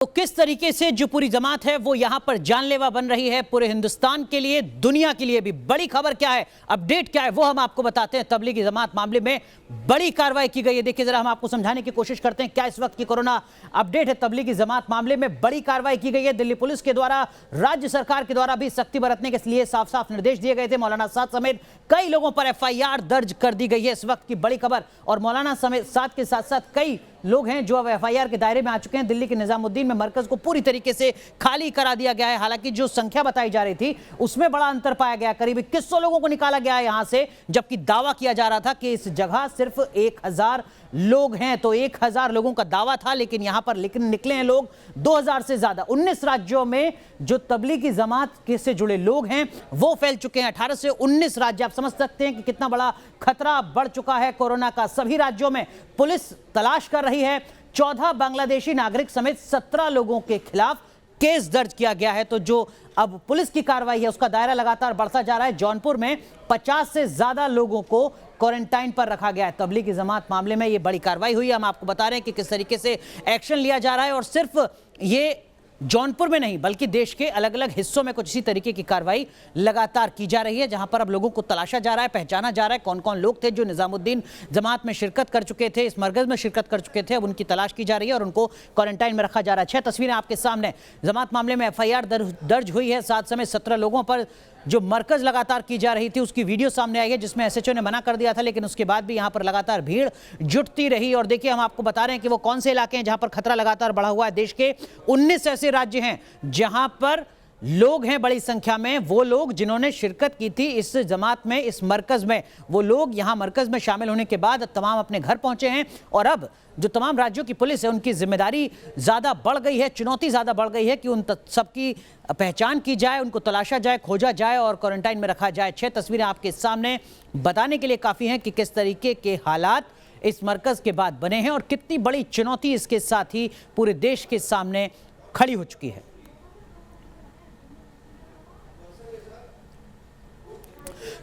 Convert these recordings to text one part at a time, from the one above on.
तो किस तरीके से जो पूरी जमात है वो यहां पर जानलेवा बन रही है पूरे हिंदुस्तान के लिए, दुनिया के लिए भी। बड़ी खबर क्या है, अपडेट क्या है, वो हम आपको बताते हैं। तबलीगी जमात मामले में बड़ी कार्रवाई की गई है। देखिए जरा, हम आपको समझाने की कोशिश करते हैं क्या इस वक्त की कोरोना अपडेट है। तबलीगी जमात मामले में बड़ी कार्रवाई की गई है। दिल्ली पुलिस के द्वारा, राज्य सरकार के द्वारा भी सख्ती बरतने के लिए साफ साफ निर्देश दिए गए थे। मौलाना साद समेत कई लोगों पर FIR दर्ज कर दी गई है। इस वक्त की बड़ी खबर, और मौलाना समेत साद के साथ साथ कई लोग हैं जो अब FIR के दायरे में आ चुके हैं। दिल्ली के निजामुद्दीन में मरकज को पूरी तरीके से खाली करा दिया गया है। हालांकि जो संख्या बताई जा रही थी उसमें बड़ा अंतर पाया गया। करीब 2100 लोगों को निकाला गया है यहां से, जबकि दावा किया जा रहा था कि इस जगह सिर्फ 1000 लोग हैं। तो 1000 लोगों का दावा था, लेकिन यहां पर निकले हैं लोग 2000 से ज्यादा। 19 राज्यों में जो तबलीगी जमात से जुड़े लोग हैं वो फैल चुके हैं। 18 से 19 राज्य, आप समझ सकते हैं कि कितना बड़ा खतरा बढ़ चुका है कोरोना का। सभी राज्यों में पुलिस तलाश कर रही है। 14 बांग्लादेशी नागरिक समेत 17 लोगों के खिलाफ केस दर्ज किया गया है। तो जो अब पुलिस की कार्रवाई है उसका दायरा लगातार बढ़ता जा रहा है। जौनपुर में 50 से ज्यादा लोगों को क्वारंटाइन पर रखा गया है। तबलीगी जमात मामले में ये बड़ी कार्रवाई हुई है। हम आपको बता रहे हैं कि किस तरीके से एक्शन लिया जा रहा है। और सिर्फ ये जौनपुर में नहीं बल्कि देश के अलग अलग हिस्सों में कुछ इसी तरीके की कार्रवाई लगातार की जा रही है, जहां पर अब लोगों को तलाशा जा रहा है, पहचाना जा रहा है कौन कौन लोग थे जो निजामुद्दीन जमात में शिरकत कर चुके थे, इस मरकज में शिरकत कर चुके थे। अब उनकी तलाश की जा रही है और उनको क्वारंटाइन में रखा जा रहा है। 6 तस्वीरें आपके सामने। जमात मामले में FIR दर्ज हुई है। साथ समेत 17 लोगों पर जो मरकज लगातार की जा रही थी उसकी वीडियो सामने आई है, जिसमें SHO ने मना कर दिया था, लेकिन उसके बाद भी यहां पर लगातार भीड़ जुटती रही। और देखिए, हम आपको बता रहे हैं कि वो कौन से इलाके हैं जहां पर खतरा लगातार बढ़ा हुआ है। देश के 19 ऐसे राज्य हैं जहां पर लोग हैं बड़ी संख्या में, वो लोग जिन्होंने शिरकत की थी इस जमात में, इस मरकज में। वो लोग यहां मरकज में शामिल होने के बाद तमाम अपने घर पहुंचे हैं। और अब जो तमाम राज्यों की पुलिस है उनकी जिम्मेदारी ज्यादा बढ़ गई है, चुनौती ज्यादा बढ़ गई है कि उन सबकी पहचान की जाए, उनको तलाशा जाए, खोजा जाए और क्वारंटाइन में रखा जाए। 6 तस्वीरें आपके सामने बताने के लिए काफी हैं कि किस तरीके के हालात इस मरकज के बाद बने हैं और कितनी बड़ी चुनौती इसके साथ ही पूरे देश के सामने खड़ी हो चुकी है।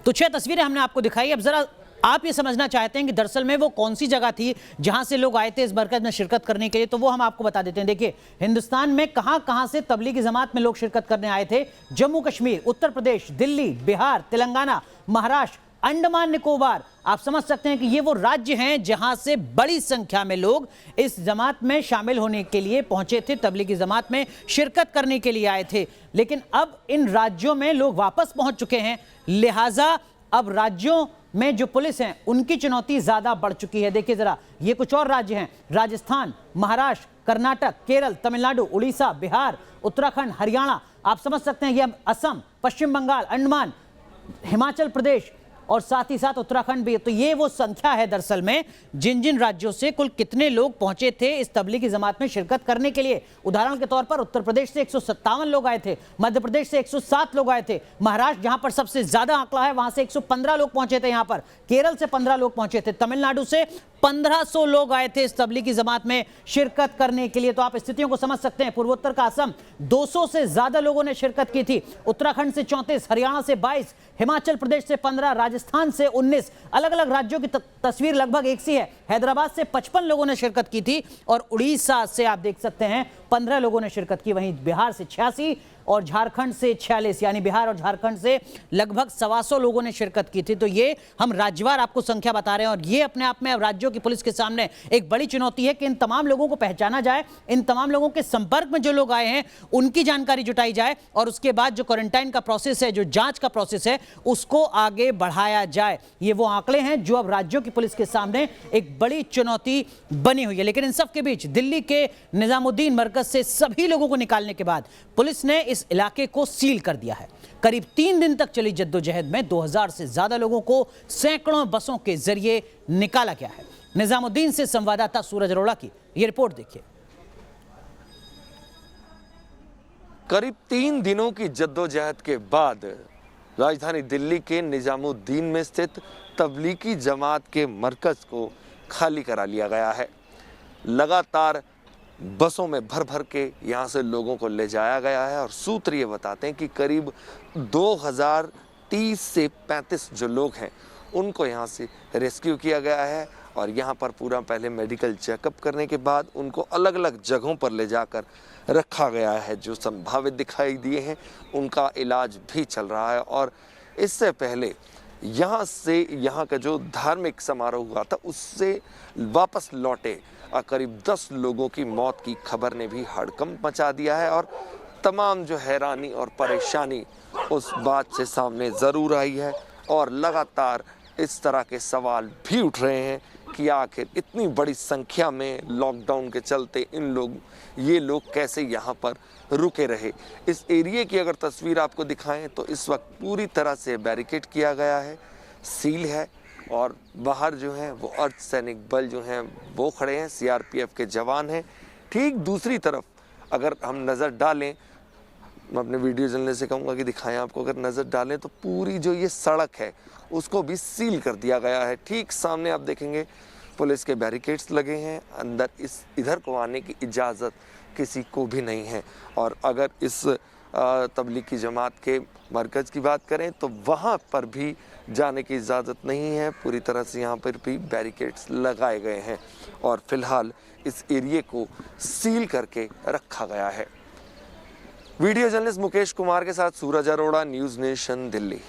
तो 6 तस्वीरें हमने आपको दिखाई। अब जरा आप ये समझना चाहते हैं कि दरअसल में वो कौन सी जगह थी जहां से लोग आए थे इस मरकज में शिरकत करने के लिए, तो वो हम आपको बता देते हैं। देखिए, हिंदुस्तान में कहां से तबलीगी जमात में लोग शिरकत करने आए थे। जम्मू कश्मीर, उत्तर प्रदेश, दिल्ली, बिहार, तेलंगाना, महाराष्ट्र, अंडमान निकोबार। आप समझ सकते हैं कि ये वो राज्य हैं जहां से बड़ी संख्या में लोग इस जमात में शामिल होने के लिए पहुंचे थे, तबलीगी जमात में शिरकत करने के लिए आए थे। लेकिन अब इन राज्यों में लोग वापस पहुंच चुके हैं, लिहाजा अब राज्यों में जो पुलिस है उनकी चुनौती ज्यादा बढ़ चुकी है। देखिए जरा, ये कुछ और राज्य हैं: राजस्थान, महाराष्ट्र, कर्नाटक, केरल, तमिलनाडु, उड़ीसा, बिहार, उत्तराखंड, हरियाणा। आप समझ सकते हैं ये असम, पश्चिम बंगाल, अंडमान, हिमाचल प्रदेश और साथ ही साथ उत्तराखंड भी। तो ये वो संख्या है दरअसल में जिन जिन राज्यों से कुल कितने लोग पहुंचे थे इस तबलीगी जमात में शिरकत करने के लिए। उदाहरण के तौर पर उत्तर प्रदेश से 157 लोग आए थे, मध्य प्रदेश से 107 लोग आए थे, महाराष्ट्र जहां पर सबसे ज्यादा आंकड़ा है वहां से 115 लोग पहुंचे थे, यहां पर केरल से 15 लोग पहुंचे थे, तमिलनाडु से 1500 लोग आए थे इस तबलीगी जमात में शिरकत करने के लिए। तो आप स्थितियों को समझ सकते हैं। पूर्वोत्तर का असम 200 से ज्यादा लोगों ने शिरकत की थी, उत्तराखंड से 34, हरियाणा से 22, हिमाचल प्रदेश से 15, राजस्थान से 19। अलग अलग राज्यों की तस्वीर लगभग एक सी है। हैदराबाद से 55 लोगों ने शिरकत की थी और उड़ीसा से आप देख सकते हैं 15 लोगों ने शिरकत की। वहीं बिहार से 86 और झारखंड से 46, यानी बिहार और झारखंड से लगभग 125 लोगों ने शिरकत की थी। तो ये हम राज्यवार आपको संख्या बता रहे हैं और ये अपने आप में अब राज्यों की पुलिस के सामने एक बड़ी चुनौती है कि इन तमाम लोगों को पहचाना जाए, इन तमाम लोगों के संपर्क में जो लोग आए हैं उनकी जानकारी जुटाई जाए और उसके बाद जो क्वारंटाइन का प्रोसेस है, जो जांच का प्रोसेस है, उसको आगे बढ़ाया जाए। ये वो आंकड़े हैं जो अब राज्यों की पुलिस के सामने एक बड़ी चुनौती बनी हुई है। लेकिन इन सब के बीच दिल्ली के निजामुद्दीन मरकज से सभी लोगों को निकालने के बाद पुलिस ने इस इलाके को सील कर दिया है। करीब 3 दिन तक चली जद्दोजहद में 2000 से ज्यादा लोगों को सैकड़ों बसों के जरिए निकाला गया है। निजामुद्दीन से संवाददाता सूरज अरोड़ा की ये रिपोर्ट देखिए। करीब 3 दिनों की जद्दोजहद के बाद राजधानी दिल्ली के निजामुद्दीन में स्थित तबलीगी जमात के मरकज को खाली करा लिया गया है। लगातार बसों में भर भर के यहाँ से लोगों को ले जाया गया है और सूत्र ये बताते हैं कि करीब 2030 से 35 जो लोग हैं उनको यहाँ से रेस्क्यू किया गया है। और यहाँ पर पूरा पहले मेडिकल चेकअप करने के बाद उनको अलग अलग जगहों पर ले जाकर रखा गया है। जो संभावित दिखाई दिए हैं उनका इलाज भी चल रहा है। और इससे पहले यहाँ का जो धार्मिक समारोह हुआ था उससे वापस लौटे करीब 10 लोगों की मौत की खबर ने भी हड़कंप मचा दिया है। और तमाम जो हैरानी और परेशानी उस बात से सामने ज़रूर आई है। और लगातार इस तरह के सवाल भी उठ रहे हैं कि आखिर इतनी बड़ी संख्या में लॉकडाउन के चलते ये लोग कैसे यहाँ पर रुके रहे। इस एरिया की अगर तस्वीर आपको दिखाएं तो इस वक्त पूरी तरह से बैरिकेड किया गया है, सील है। और बाहर जो है वो अर्धसैनिक बल जो हैं वो खड़े हैं, सीआरपीएफ के जवान हैं। ठीक दूसरी तरफ अगर हम नज़र डालें, मैं अपने वीडियो जर्नलिस्ट से कहूँगा कि दिखाएं आपको, अगर नज़र डालें तो पूरी जो ये सड़क है उसको भी सील कर दिया गया है। ठीक सामने आप देखेंगे पुलिस के बैरिकेड्स लगे हैं, अंदर इधर को आने की इजाज़त किसी को भी नहीं है। और अगर इस तबलीगी जमात के मरकज़ की बात करें तो वहाँ पर भी जाने की इजाज़त नहीं है। पूरी तरह से यहाँ पर भी बैरिकेड्स लगाए गए हैं और फिलहाल इस एरिए को सील करके रखा गया है। वीडियो जर्नलिस्ट मुकेश कुमार के साथ सूरज अरोड़ा, न्यूज़ नेशन, दिल्ली।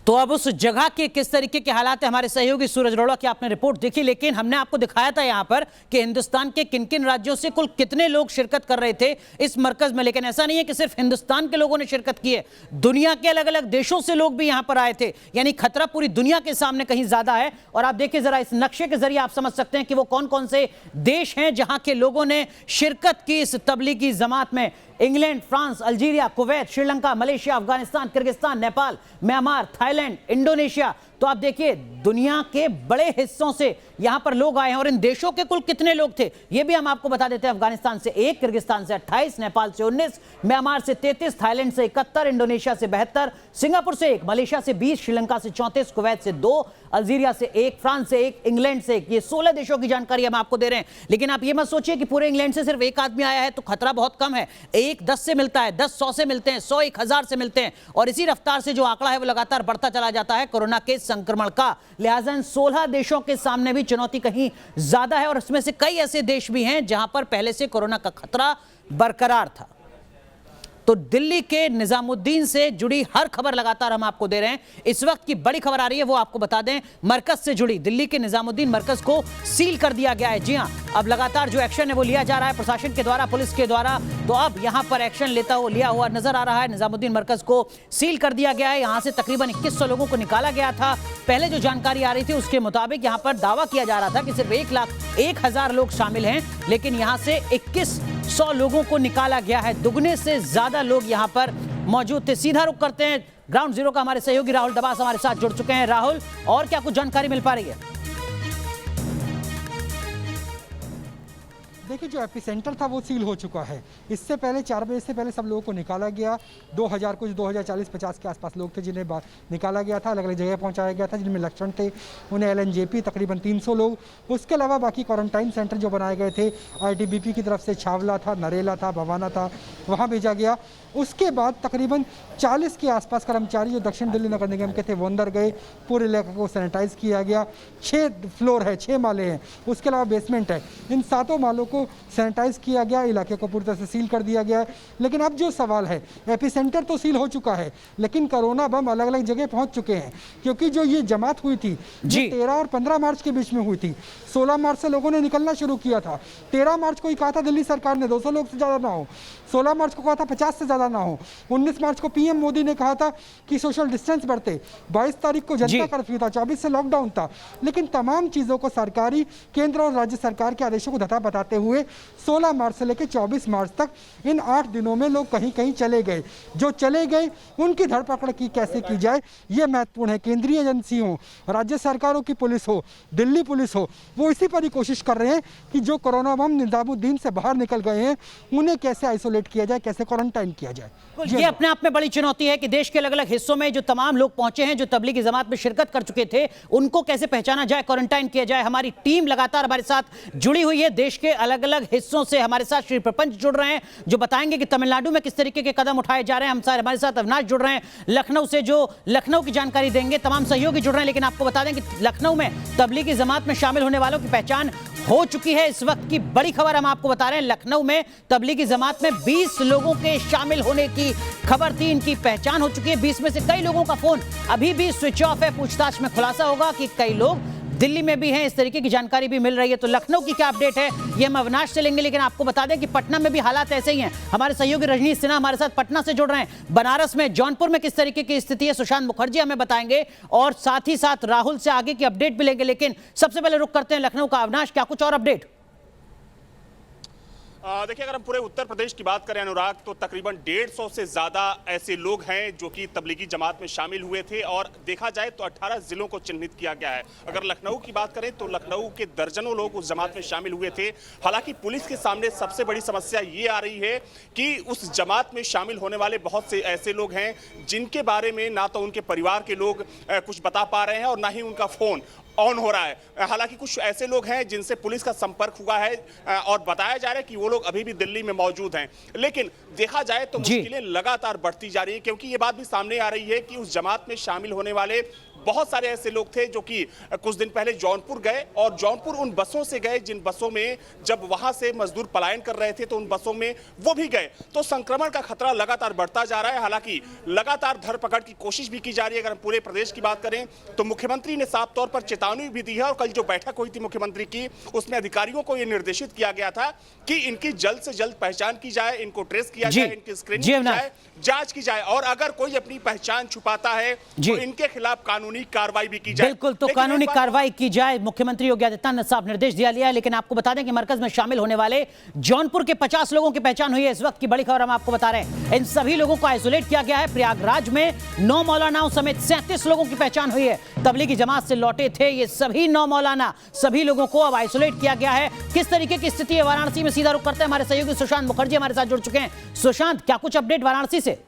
तो अब उस जगह के किस तरीके के हालात है, हमारे सहयोगी सूरज अरोड़ा की आपने रिपोर्ट देखी। लेकिन हमने आपको दिखाया था यहां पर कि हिंदुस्तान के किन किन राज्यों से कुल कितने लोग शिरकत कर रहे थे इस मरकज में। लेकिन ऐसा नहीं है कि सिर्फ हिंदुस्तान के लोगों ने शिरकत की है, दुनिया के अलग अलग देशों से लोग भी यहां पर आए थे। यानी खतरा पूरी दुनिया के सामने कहीं ज्यादा है। और आप देखिए जरा, इस नक्शे के जरिए आप समझ सकते हैं कि वो कौन कौन से देश हैं जहां के लोगों ने शिरकत की इस तबलीगी जमात में। England, France, Algeria, Kuwait, Sri Lanka, Malaysia, Afghanistan, Kyrgyzstan, Nepal, Myanmar, Thailand, Indonesia. तो आप देखिए दुनिया के बड़े हिस्सों से यहां पर लोग आए हैं। और इन देशों के कुल कितने लोग थे ये भी हम आपको बता देते हैं। अफगानिस्तान से 1, किर्गिस्तान से 28, नेपाल से 19, म्यांमार से 33, थाईलैंड से 71, इंडोनेशिया से 72, सिंगापुर से 1, मलेशिया से 20, श्रीलंका से 34, कुवैत से 2, अल्जीरिया से 1, फ्रांस से 1, इंग्लैंड से 1। ये 16 देशों की जानकारी हम आपको दे रहे हैं। लेकिन आप ये मत सोचिए कि पूरे इंग्लैंड से सिर्फ एक आदमी आया है तो खतरा बहुत कम है। 1 10 से मिलता है, 10 100 से मिलते हैं, 100 1000 से मिलते हैं। और इसी रफ्तार से जो आंकड़ा है वो लगातार बढ़ता चला जाता है कोरोना के संक्रमण का। लिहाजा इन 16 देशों के सामने भी चुनौती कहीं ज्यादा है। और इसमें से कई ऐसे देश भी हैं जहां पर पहले से कोरोना का खतरा बरकरार था। तो दिल्ली के निजामुद्दीन से जुड़ी हर खबर लगातार हम आपको दे रहे हैं। इस वक्त की बड़ी खबर आ रही है वो आपको बता दें, मरकज से जुड़ी। दिल्ली के निजामुद्दीन मरकज को सील कर दिया गया है। जी हां, अब लगातार जो एक्शन है वो लिया जा रहा है प्रशासन के द्वारा, पुलिस के द्वारा। तो अब यहां पर एक्शन लिया हुआ नजर आ रहा है। निजामुद्दीन मरकज को सील कर दिया गया है। यहां से तकरीबन 2100 लोगों को निकाला गया था। पहले जो जानकारी आ रही थी उसके मुताबिक यहां पर दावा किया जा रहा था कि सिर्फ 1,01,000 लोग शामिल हैं, लेकिन यहां से 2100 लोगों को निकाला गया है। दुगने से ज्यादा लोग यहां पर मौजूद थे। सीधा रुख करते हैं ग्राउंड जीरो का। हमारे सहयोगी राहुल दबास हमारे साथ जुड़ चुके हैं। राहुल, और क्या कुछ जानकारी मिल पा रही है? देखिए, जो एपिसेंटर था वो सील हो चुका है। इससे पहले 4 बजे से पहले सब लोगों को निकाला गया। 2040-50 के आसपास लोग थे जिन्हें निकाला गया था, अलग अलग जगह पहुंचाया गया था जिनमें लक्षण थे। उन्हें LNJP तकरीबन 300 लोग, उसके अलावा बाकी क्वारंटाइन सेंटर जो बनाए गए थे ITBP की तरफ से छावला था, नरेला था, भवाना था, वहाँ भेजा गया। उसके बाद तकरीबन 40 के आसपास कर्मचारी जो दक्षिण दिल्ली नगर निगम के थे वो अंदर गए। पूरे इलाके को सैनिटाइज किया गया। 6 फ्लोर है, 6 माले हैं, उसके अलावा बेसमेंट है। इन 7 मालों को सैनिटाइज किया गया, इलाके को पूरी तरह से सील कर दिया गया है। लेकिन अब जो सवाल है, एपिसेंटर तो सील हो चुका है लेकिन कोरोना बम अलग अलग जगह पहुंच चुके हैं। क्योंकि जो ये जमात हुई थी जो 13 और 15 मार्च के बीच में हुई थी, 16 मार्च से लोगों ने निकलना शुरू किया था। 13 मार्च को ही कहा था दिल्ली सरकार ने 200 लोग से ज़्यादा ना हो, 16 मार्च को कहा था 50 से ज़्यादा ना हो, 19 मार्च को PM मोदी ने कहा था कि सोशल डिस्टेंस बढ़ते, 22 तारीख को जनता कर्फ्यू था, 24 से लॉकडाउन था। लेकिन तमाम चीज़ों को सरकारी केंद्र और राज्य सरकार के आदेशों को धता बताते हुए 16 मार्च से लेकर 24 मार्च तक इन 8 दिनों में लोग कहीं कहीं चले गए। जो चले गए उनकी धरपकड़ की कैसे की जाए ये महत्वपूर्ण है। केंद्रीय एजेंसी हो, राज्य सरकारों की पुलिस हो, दिल्ली पुलिस हो, वो इसी पर ही कोशिश कर रहे हैं कि जो कोरोना बम निजामुद्दीन से बाहर निकल गए हैं उन्हें कैसे आइसोलेट किया किया जाए, कैसे क्वारंटाइन किया जाए। ये अपने आप में बड़ी चुनौती है कि देश के अलग अलग हिस्सों में जो तमाम लोग पहुंचे हैं, जो तबलीगी जमात में शिरकत कर चुके थे, उनको कैसे पहचाना जाए, क्वारंटाइन किया जाए। हमारी टीम लगातार हमारे साथ जुड़ी हुई है, देश के अलग अलग हिस्सों से हमारे साथ श्री प्रपंच जुड़ रहे हैं जो बताएंगे कि तमिलनाडु में किस तरीके के कदम उठाए जा रहे हैं। हमारे साथ अविनाश जुड़ रहे हैं लखनऊ से, जो लखनऊ की जानकारी देंगे। तमाम सहयोगी जुड़ रहे हैं, लेकिन आपको बता दें कि लखनऊ में तबलीगी जमात में शामिल होने वालों की पहचान हो चुकी है। इस वक्त की बड़ी खबर हम आपको बता रहे हैं, लखनऊ में तबलीगी जमात में 20 लोगों के शामिल होने की खबर थी, इनकी पहचान हो चुकी है। 20 में से कई लोगों का फोन अभी भी स्विच ऑफ है। पूछताछ में खुलासा होगा कि कई लोग दिल्ली में भी हैं, इस तरीके की जानकारी भी मिल रही है। तो लखनऊ की क्या अपडेट है ये हम अविनाश से लेंगे, लेकिन आपको बता दें कि पटना में भी हालात ऐसे ही हैं। हमारे सहयोगी रजनीश सिन्हा हमारे साथ पटना से जुड़ रहे हैं। बनारस में, जौनपुर में किस तरीके की स्थिति है सुशांत मुखर्जी हमें बताएंगे, और साथ ही साथ राहुल से आगे की अपडेट भी लेंगे। लेकिन सबसे पहले रुक करते हैं लखनऊ का। अविनाश, क्या कुछ और अपडेट? देखिए, अगर हम पूरे उत्तर प्रदेश की बात करें अनुराग, तो तकरीबन 150 से ज़्यादा ऐसे लोग हैं जो कि तबलीगी जमात में शामिल हुए थे, और देखा जाए तो 18 जिलों को चिन्हित किया गया है। अगर लखनऊ की बात करें तो लखनऊ के दर्जनों लोग उस जमात में शामिल हुए थे। हालांकि पुलिस के सामने सबसे बड़ी समस्या ये आ रही है कि उस जमात में शामिल होने वाले बहुत से ऐसे लोग हैं जिनके बारे में ना तो उनके परिवार के लोग कुछ बता पा रहे हैं और ना ही उनका फ़ोन ऑन हो रहा है। हालांकि कुछ ऐसे लोग हैं जिनसे पुलिस का संपर्क हुआ है और बताया जा रहा है कि वो लोग अभी भी दिल्ली में मौजूद हैं, लेकिन देखा जाए तो मुश्किलें लगातार बढ़ती जा रही है, क्योंकि ये बात भी सामने आ रही है कि उस जमात में शामिल होने वाले बहुत सारे ऐसे लोग थे जो कि कुछ दिन पहले जौनपुर गए, और जौनपुर उन बसों से गए जिन बसों में जब वहां से मजदूर पलायन कर रहे थे तो उन बसों में वो भी गए। तो संक्रमण का खतरा लगातार बढ़ता जा रहा है। हालांकि लगातार धरपकड़ की कोशिश भी की जा रही है। अगर हम पूरे प्रदेश की बात करें तो मुख्यमंत्री ने साफ तौर पर चेतावनी भी दी है, और कल जो बैठक हुई थी मुख्यमंत्री की, उसमें अधिकारियों को यह निर्देशित किया गया था कि इनकी जल्द से जल्द पहचान की जाए, इनको ट्रेस किया जाए, इनकी स्क्रीनिंग की जाए, जांच की जाए, और अगर कोई अपनी पहचान छुपाता है तो इनके खिलाफ कानूनी कार्रवाई भी की जाए। बिल्कुल, तो कानूनी कार्रवाई की जाए। मुख्यमंत्री योगी आदित्यनाथ ने साफ निर्देश दिया लिया है। लेकिन आपको बता दें कि मरकज में शामिल होने वाले जौनपुर के 50 लोगों की पहचान हुई है। इस वक्त की बड़ी खबर हम आपको बता रहे हैं, इन सभी लोगों को आइसोलेट किया गया है। प्रयागराज में 9 मौलानाओं समेत 37 लोगों की पहचान हुई है। तबलीगी जमात से लौटे थे ये सभी 9 मौलाना, सभी लोगों को अब आइसोलेट किया गया है। किस तरीके की स्थिति है वाराणसी में, सीधा रुख करते हैं। हमारे सहयोगी सुशांत मुखर्जी हमारे साथ जुड़ चुके हैं। सुशांत, क्या कुछ अपडेट वाराणसी से?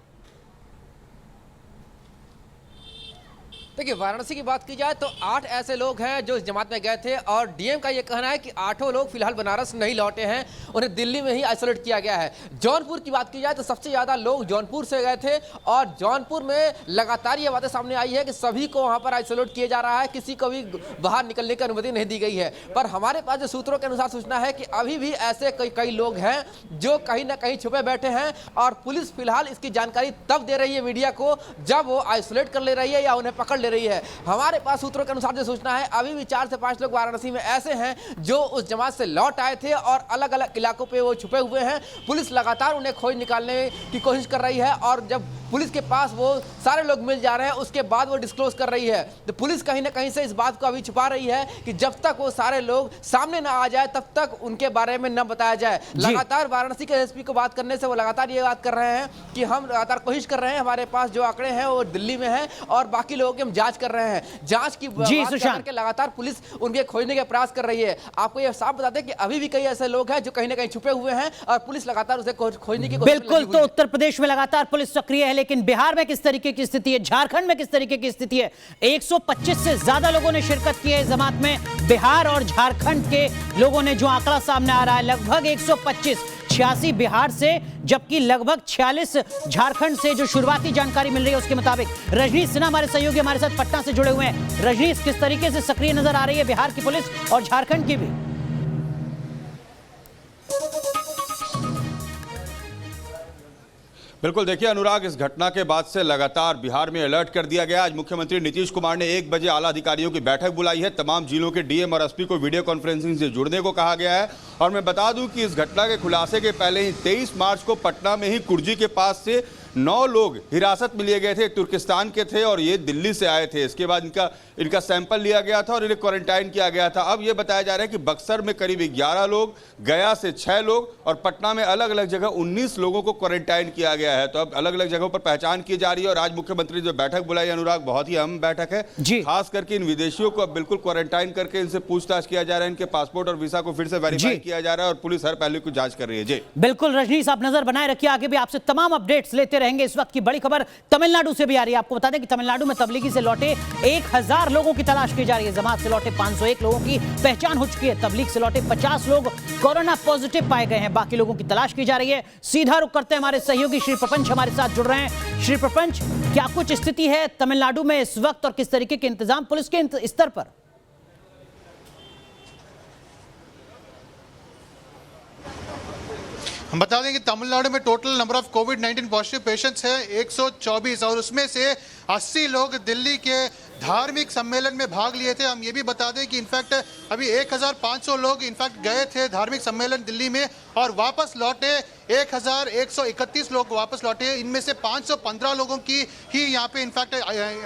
देखिए, वाराणसी की बात की जाए तो 8 ऐसे लोग हैं जो इस जमात में गए थे, और डीएम का ये कहना है कि 8 लोग फिलहाल बनारस नहीं लौटे हैं, उन्हें दिल्ली में ही आइसोलेट किया गया है। जौनपुर की बात की जाए तो सबसे ज़्यादा लोग जौनपुर से गए थे, और जौनपुर में लगातार ये बातें सामने आई है कि सभी को वहाँ पर आइसोलेट किया जा रहा है, किसी को भी बाहर निकलने की अनुमति नहीं दी गई है। पर हमारे पास जो सूत्रों के अनुसार सूचना है कि अभी भी ऐसे कई लोग हैं जो कहीं ना कहीं छुपे बैठे हैं, और पुलिस फिलहाल इसकी जानकारी तब दे रही है मीडिया को जब वो आइसोलेट कर ले रही है या उन्हें पकड़ ले रही है। हमारे पास सूत्रों के अनुसार जो सूचना है, अभी भी 4 से 5 लोग वाराणसी में ऐसे हैं जो उस जमात से लौट आए थे और अलग अलग इलाकों पे वो छुपे हुए हैं। पुलिस लगातार उन्हें खोज निकालने की कोशिश कर रही है, और जब पुलिस के पास वो सारे लोग मिल जा रहे हैं उसके बाद वो डिस्क्लोज कर रही है। तो पुलिस कहीं ना कहीं से इस बात को अभी छुपा रही है कि जब तक वो सारे लोग सामने ना आ जाए तब तक उनके बारे में न बताया जाए। लगातार वाराणसी के एसपी को बात करने से वो लगातार ये बात कर रहे हैं कि हम लगातार कोशिश कर रहे हैं, हमारे पास जो आंकड़े हैं वो दिल्ली में हैं, और बाकी लोगों की हम जांच कर रहे हैं। जांच की बात करके लगातार पुलिस उनके खोजने का प्रयास कर रही है। आपको ये साफ बता दें कि अभी भी कई ऐसे लोग हैं जो कहीं ना कहीं छुपे हुए हैं, और पुलिस लगातार उसे खोजने की कोशिश। बिल्कुल, तो उत्तर प्रदेश में लगातार पुलिस सक्रिय है, लेकिन बिहार में किस तरीके की स्थिति है, झारखंड में किस तरीके की स्थिति है? 125 से ज्यादा लोगों ने शिरकत की है इस जमात में। बिहार और झारखंड के लोगों ने जो आंकड़ा सामने आ रहा है, लगभग 125, 86 बिहार से, जबकि लगभग 46 झारखंड से। जो शुरुआती जानकारी मिल रही है उसके मुताबिक रजनीश सिन्हा हमारे सहयोगी हमारे साथ पटना से जुड़े हुए हैं। रजनीश, किस तरीके से सक्रिय नजर आ रही है बिहार की पुलिस और झारखंड की भी? बिल्कुल, देखिए अनुराग, इस घटना के बाद से लगातार बिहार में अलर्ट कर दिया गया। आज मुख्यमंत्री नीतीश कुमार ने 1 बजे आला अधिकारियों की बैठक बुलाई है। तमाम जिलों के डीएम और एसपी को वीडियो कॉन्फ्रेंसिंग से जुड़ने को कहा गया है। और मैं बता दूं कि इस घटना के खुलासे के पहले ही 23 मार्च को पटना में ही कुर्जी के पास से 9 लोग हिरासत में लिए गए थे, तुर्किस्तान के थे और ये दिल्ली से आए थे। इसके बाद इनका सैंपल लिया गया था और इन्हें क्वारंटाइन किया गया था। अब ये बताया जा रहा है कि बक्सर में करीब 11 लोग, गया से 6 लोग और पटना में अलग अलग जगह 19 लोगों को क्वारंटाइन किया गया है। तो अब अलग अलग जगहों पर पहचान की जा रही है और आज मुख्यमंत्री जो बैठक बुलाई अनुराग, बहुत ही अहम बैठक है जी। खास करके इन विदेशियों को अब बिल्कुल क्वारंटाइन करके इनसे पूछताछ किया जा रहा है, इनके पासपोर्ट और वीसा को फिर से वेरीफाई किया जा रहा है और पुलिस हर पहलू की जांच कर रही है। जी बिल्कुल रजनीश, आप नजर बनाए रखिए, आगे भी आपसे तमाम अपडेट्स लेते रहेंगे। इस वक्त की बड़ी खबर तमिलनाडु से भी आ रही है। आपको बता दें कि तमिलनाडु में तबलीगी से लौटे 1000 लोगों की तलाश की जा रही है। जमात से लौटे 501 लोगों की पहचान हो चुकी है। तबलीग से लौटे 50 लोग कोरोना पॉजिटिव पाए गए हैं। बाकी लोगों की तलाश की जा रही है। सीधा रुख करते हैं, हमारे सहयोगी श्री प्रपंच हमारे साथ जुड़ रहे हैं। श्री प्रपंच, क्या कुछ स्थिति है तमिलनाडु में इस वक्त और किस तरीके के इंतजाम पुलिस के स्तर पर? हम बता दें कि तमिलनाडु में total number of covid positive patients है 124 और उसमें से 80 लोग दिल्ली के धार्मिक सम्मेलन में भाग लिए थे। हम ये भी बता दें कि इनफैक्ट अभी 1500 लोग इनफैक्ट गए थे धार्मिक सम्मेलन दिल्ली में और वापस लौटे 1131 लोग वापस लौटे। इनमें से 515 लोगों की ही यहाँ पे इनफैक्ट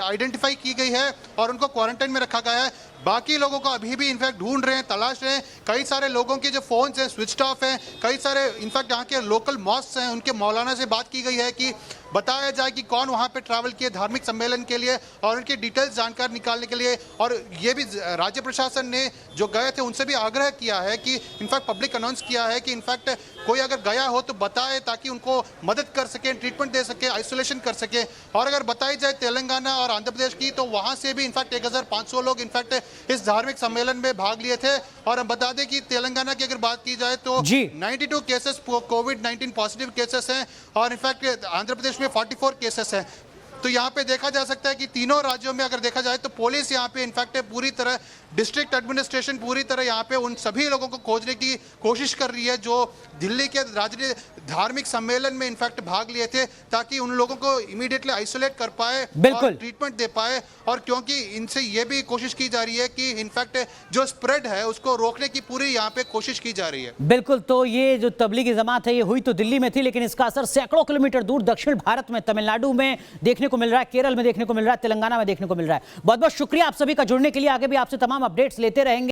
आइडेंटिफाई की गई है और उनको क्वारंटाइन में रखा गया है। बाकी लोगों को अभी भी इनफैक्ट ढूंढ रहे हैं, तलाश रहे हैं। कई सारे लोगों के जो फोन्स हैं स्विच ऑफ हैं। कई सारे इनफैक्ट यहाँ के लोकल मॉस्क हैं, उनके मौलाना से बात की गई है कि बताया जाए कि कौन वहाँ पे ट्रैवल किए धार्मिक सम्मेलन के लिए और उनकी डिटेल्स जानकारी निकालने के लिए। और ये भी राज्य प्रशासन ने जो गए थे उनसे भी आग्रह किया है कि इनफैक्ट पब्लिक अनाउंस किया है कि इनफैक्ट कोई अगर गया हो तो बताए ताकि उनको मदद कर सके, ट्रीटमेंट दे सके, आइसोलेशन कर सके। और अगर बताई जाए तेलंगाना और आंध्र प्रदेश की तो वहाँ से भी इनफैक्ट 1500 लोग इनफैक्ट इस धार्मिक सम्मेलन में भाग लिए थे। और हम बता दें कि तेलंगाना की अगर बात की जाए तो 92 केसेस कोविड-19 पॉजिटिव केसेस हैं और इनफैक्ट आंध्र प्रदेश में 44 केसेस हैं। तो यहाँ पे देखा जा सकता है कि तीनों राज्यों में अगर देखा जाए तो पुलिस यहाँ पे इनफैक्ट पूरी तरह, डिस्ट्रिक्ट एडमिनिस्ट्रेशन पूरी तरह यहाँ पे उन सभी लोगों को खोजने की कोशिश कर रही है जो दिल्ली के राज्य धार्मिक सम्मेलन में इनफैक्ट भाग लिए थे, ताकि उन लोगों को इमीडिएटली आइसोलेट कर पाए और ट्रीटमेंट दे पाए। और क्योंकि इनसे ये भी कोशिश की जा रही है कि इनफैक्ट जो स्प्रेड है उसको रोकने की पूरी यहाँ पे कोशिश की जा रही है। बिल्कुल, तो ये जो तबलीगी जमात है ये हुई तो दिल्ली में थी, लेकिन इसका असर सैकड़ों किलोमीटर दूर दक्षिण भारत में तमिलनाडु में देखने को मिल रहा है, केरल में देखने को मिल रहा है, तेलंगाना में देखने को मिल रहा है। बहुत बहुत शुक्रिया आप सभी का जुड़ने के लिए। आगे भी आपसे तमाम अपडेट्स लेते रहेंगे।